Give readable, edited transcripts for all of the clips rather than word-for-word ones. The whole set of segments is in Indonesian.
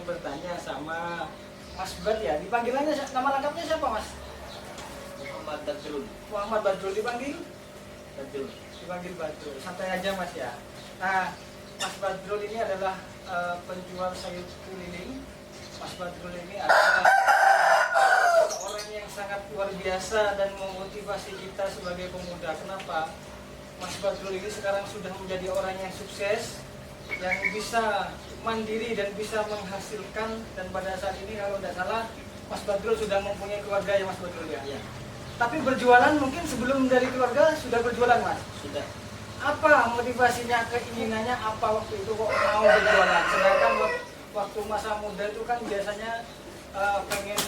ingin bertanya sama Mas Bad ya. Dipanggilannya nama lengkapnya siapa Mas? Muhammad Badrul. Muhammad Badrul dipanggil? Badrul. Dipanggil Badrul. Santai aja Mas ya. Nah, Mas Badrul ini adalah penjual sayur keliling. Mas Badrul ini adalah orang yang sangat luar biasa dan memotivasi kita sebagai pemuda. Kenapa? Mas Badrul ini sekarang sudah menjadi orang yang sukses, yang bisa mandiri dan bisa menghasilkan. Dan pada saat ini kalau tidak salah Mas Badrul sudah mempunyai keluarga ya Mas Badrul ya? Iya. Tapi berjualan mungkin sebelum dari keluarga sudah berjualan Mas? Sudah. Apa motivasinya, keinginannya apa waktu itu kok mau berjualan? Sedangkan waktu masa muda itu kan biasanya pengen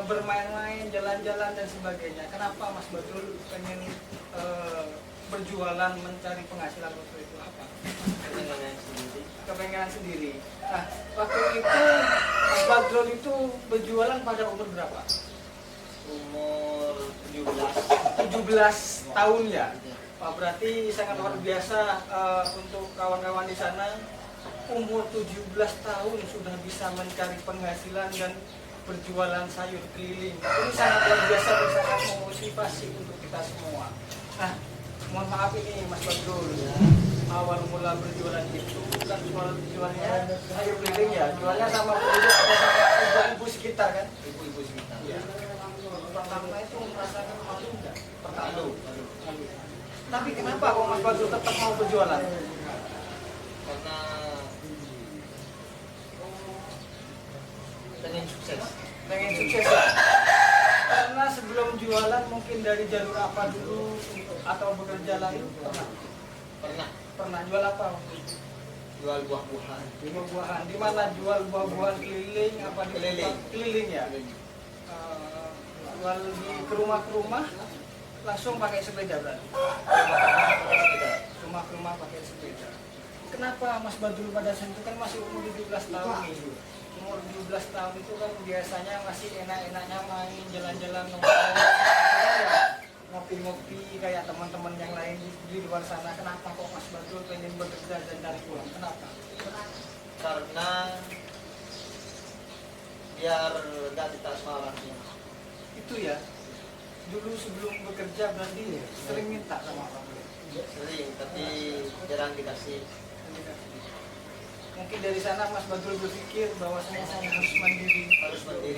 bermain-main, jalan-jalan dan sebagainya. Kenapa Mas Badrul pengen berjualan, mencari penghasilan waktu itu? Apa? Kepengenan sendiri. Nah, waktu itu Mas Badrul itu berjualan pada umur berapa? Umur 17. 17 tahun ya? Pak, berarti sangat luar biasa untuk kawan-kawan di sana. Umur 17 tahun sudah bisa mencari penghasilan dan berjualan sayur keliling. Ini sangat luar biasa dan sangat memotivasi untuk kita semua. Nah, mohon maaf ini Mas Badrul ya. Awal mula berjualan itu kan jualnya sayur keliling ya. Jualnya sama penduduk atau sama ibu-ibu sekitar kan? Ibu-ibu sekitar. Iya. Pertama itu merasakan malu enggak? Malu. Tapi kenapa kok Mas Badrul tetap mau berjualan? Karena pengen sukses. Pengen sukses ya? Karena sebelum jualan mungkin dari jalur apa dulu atau bekerja lain pernah? Pernah jual apa waktu itu? Jual buah-buahan. Buah-buahan. Di mana jual buah-buahan keliling apa di Keliling. Keliling ya? Jual ke rumah langsung pakai sepeda berarti. Rumah ke rumah pakai sepeda. Kenapa Mas Badrul pada saat itu kan masih umur 17 tahun nih? Umur 17 tahun itu kan biasanya masih enak-enaknya main, jalan-jalan, ngopi-ngopi kayak teman-teman yang lain di luar sana. Kenapa kok Mas Badrul pengen bekerja dan cari uang? Kenapa? Karena biar gak ditahan sama orangnya. Itu ya. Dulu sebelum bekerja berarti sering minta sama orang. Sering, tapi jarang dikasih. Mungkin dari sana Mas Badrul berpikir bahwasanya saya harus mandiri,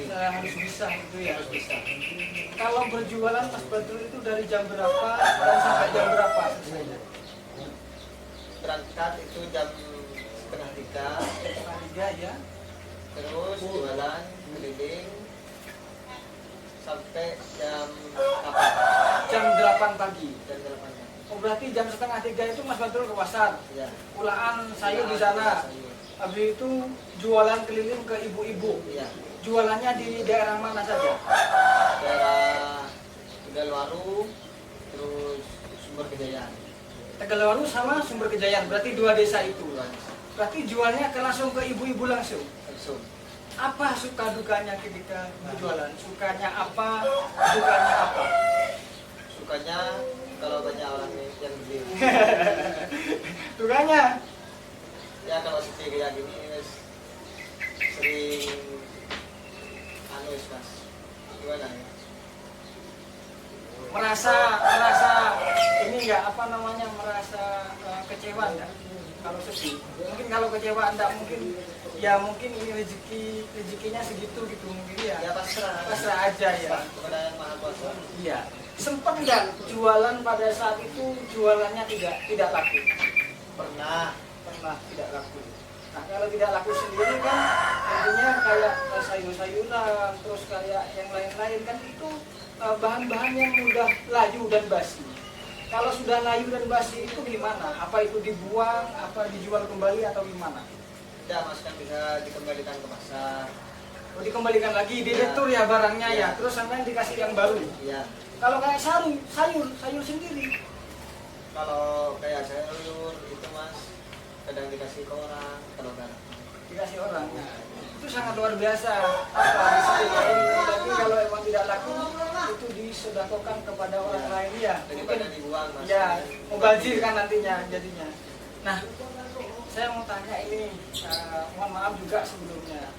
saya harus bisa gitu ya. Harus bisa. Kalau berjualan Mas Badrul itu dari jam berapa dan sampai jam berapa selesainya? Berangkat itu jam 2:30. Setengah 3 ya. Terus jualan keliling sampai jam 8. Jam 8 pagi. Jam 8. Oh, berarti jam setengah 3 itu Mas Badrul ke pasar. Ya. Pulaan sayur di sana. Habis itu jualan keliling ke ibu-ibu. Iya. Jualannya di daerah mana saja? Daerah Tegalwaru, terus Sumber Kejayaan. Tegalwaru sama Sumber Kejayaan, berarti 2 desa itu. Berarti jualnya langsung ke ibu-ibu langsung. Langsung. Apa suka dukanya ketika berjualan? Sukanya apa? Dukanya apa? Sukanya kalau banyak orang yang beli. Dukanya? Ya kalau sepi kayak gini sering Mas. Gimana ya? Merasa ini enggak apa namanya, merasa kecewa enggak kalau sepi? Mungkin kalau kecewa enggak, mungkin ya mungkin ini rezekinya segitu gitu mungkin ya. Ya pasrah Aja ya. kepada Yang Maha Kuasa. Iya. Sempat enggak jualan pada saat itu jualannya tidak laku? Pernah Tidak laku. Nah, kalau tidak laku sendiri kan tentunya kayak sayur-sayuran, terus kayak yang lain-lain kan itu bahan-bahan yang mudah layu dan basi. Kalau sudah layu dan basi itu gimana? Apa itu dibuang, apa dijual kembali atau gimana? Tidak, Mas, kan bisa dikembalikan ke pasar. Oh, dikembalikan lagi, direktur ya barangnya ya. Terus sampai dikasih yang baru. Iya. Kalau kayak sayur sendiri. Kalau kayak sayur itu, Mas, kadang dikasih ke orang, kalau enggak Dikasih orang. Itu sangat luar biasa. Apa disediain, tapi kalau emang tidak laku itu disedekahkan kepada orang lain ya. daripada dibuang, Mas. Ya, mubazir kan nantinya jadinya. Nah, saya mau tanya ini, mohon maaf juga sebelumnya,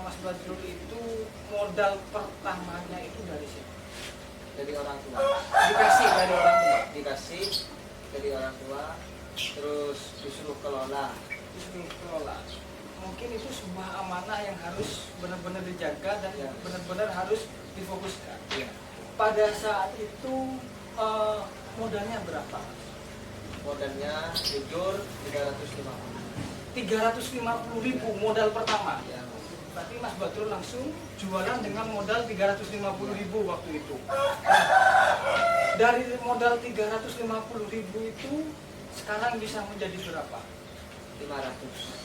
Mas Badrul itu modal pertamanya itu dari siapa? Dari orang tua. Dikasih dari orang tua? Dikasih dari orang tua, terus disuruh kelola. Disuruh kelola. Mungkin itu sebuah amanah yang harus benar-benar dijaga dan Ya. benar-benar harus difokuskan. Iya. Pada saat itu modalnya berapa? Modalnya jujur 350. 350.000 modal pertama. Ya. Berarti Mas Badrul langsung jualan dengan modal 350.000 waktu itu. Dari modal 350.000 itu sekarang bisa menjadi berapa? 500.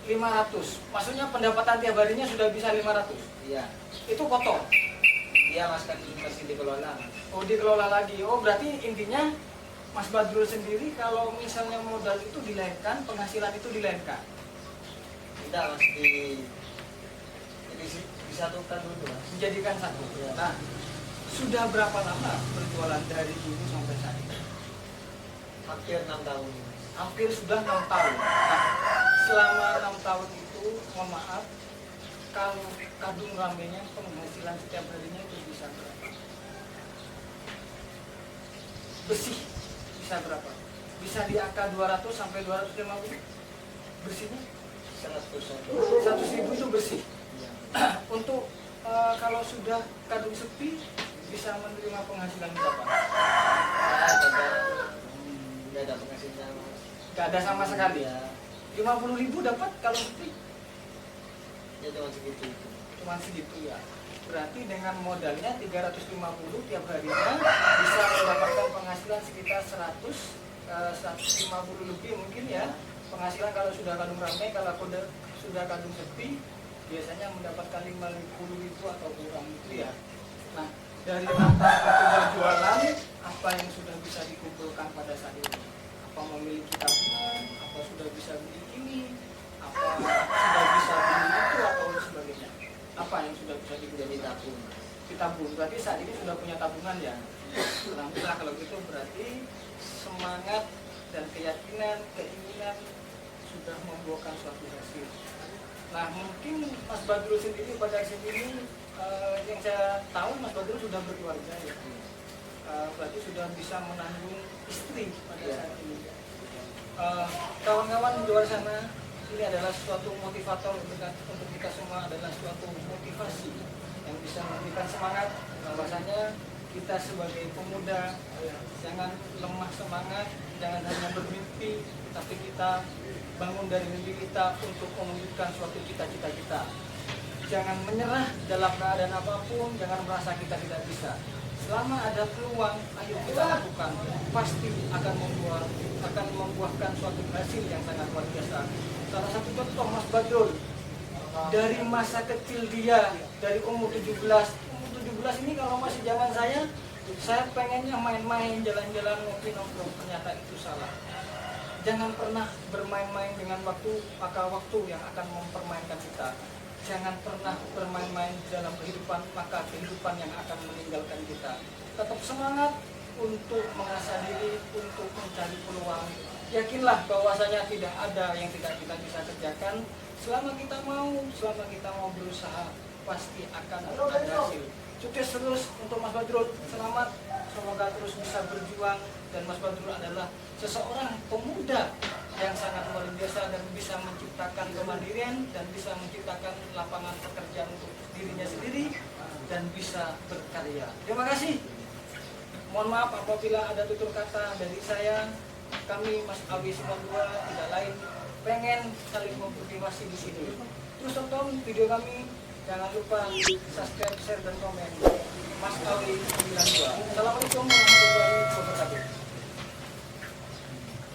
500. Maksudnya pendapatan tiap harinya sudah bisa 500. Iya. Itu kotor. Iya mas, kan masih dikelola. Oh, dikelola lagi. Oh, berarti intinya Mas Badrul sendiri kalau misalnya modal itu dilainkan, penghasilan itu dilainkan. Tidak mas, disatukan dulu mas. Menjadikan satu. Ya. Nah, sudah berapa lama berjualan dari dulu sampai saat ini? Hampir 6 tahun. Hampir sudah 6 tahun. Nah, selama 6 tahun itu, mohon maaf, kalau kadung ramenya penghasilan setiap harinya itu bisa berapa? Bersih bisa berapa? Bisa di angka 200 sampai 250? Bersihnya? 100.000 itu bersih. Iya. Untuk kalau sudah kadung sepi bisa menerima penghasilan berapa? Nggak ada penghasilan mas. Gak ada sama sekali. Ya, 50.000 dapat kalau sepi? ya cuma segitu. Cuma segitu ya. Berarti dengan modalnya 350 tiap harinya bisa mendapatkan penghasilan sekitar 150 lebih mungkin ya. Penghasilan kalau sudah kadung ramai, kalau sudah kadung sepi biasanya mendapatkan 50.000 atau kurang itu ya. Nah, dari antara itu berjualan, apa yang sudah bisa dikumpulkan pada saat ini? Apa memiliki tabungan, apa sudah bisa beli ini, apa sudah bisa beli itu atau sebagainya? Apa yang sudah bisa Jadi dikumpulkan? tabung. Ditabung, berarti saat ini sudah punya tabungan ya. Alhamdulillah kalau gitu berarti semangat dan keyakinan, keinginan sudah membuahkan suatu hasil. Nah mungkin Mas Badrul sendiri pada saat ini yang saya tahu Mas Badrul sudah berkeluarga ya. Berarti sudah bisa menanggung istri pada saat ini. Kawan-kawan di luar sana, ini adalah suatu motivator untuk kita semua, adalah suatu motivasi yang bisa memberikan semangat bahwasanya kita sebagai pemuda jangan lemah semangat, jangan hanya bermimpi, tapi kita bangun dari mimpi kita untuk mewujudkan suatu cita-cita kita. Jangan menyerah dalam keadaan apapun, jangan merasa kita tidak bisa. Selama ada peluang, ayo kita lakukan. Pasti akan membuahkan suatu hasil yang sangat luar biasa. Salah satu contoh Mas Badrul, dari masa kecil dia, dari umur 17 ini kalau masih zaman saya pengennya main-main, jalan-jalan, ngopi, nongkrong, ternyata itu salah. Jangan pernah bermain-main dengan waktu, maka waktu yang akan mempermainkan kita. Jangan pernah bermain-main dalam kehidupan, maka kehidupan yang akan meninggalkan kita. Tetap semangat untuk mengasah diri, untuk mencari peluang. Yakinlah bahwasanya tidak ada yang tidak kita bisa kerjakan. Selama kita mau berusaha, pasti akan ada hasil. Sukses terus untuk Mas Badrul, selamat, semoga terus bisa berjuang, dan Mas Badrul adalah seseorang pemuda yang sangat luar biasa dan bisa menciptakan kemandirian dan bisa menciptakan lapangan pekerjaan untuk dirinya sendiri dan bisa berkarya. Terima kasih. Mohon maaf apabila ada tutur kata dari saya. Kami Mas Awi 92 tidak lain pengen saling memotivasi di sini. Terus tonton video kami. Jangan lupa subscribe, share, dan komen. Mas Awi 92. Assalamualaikum warahmatullahi wabarakatuh.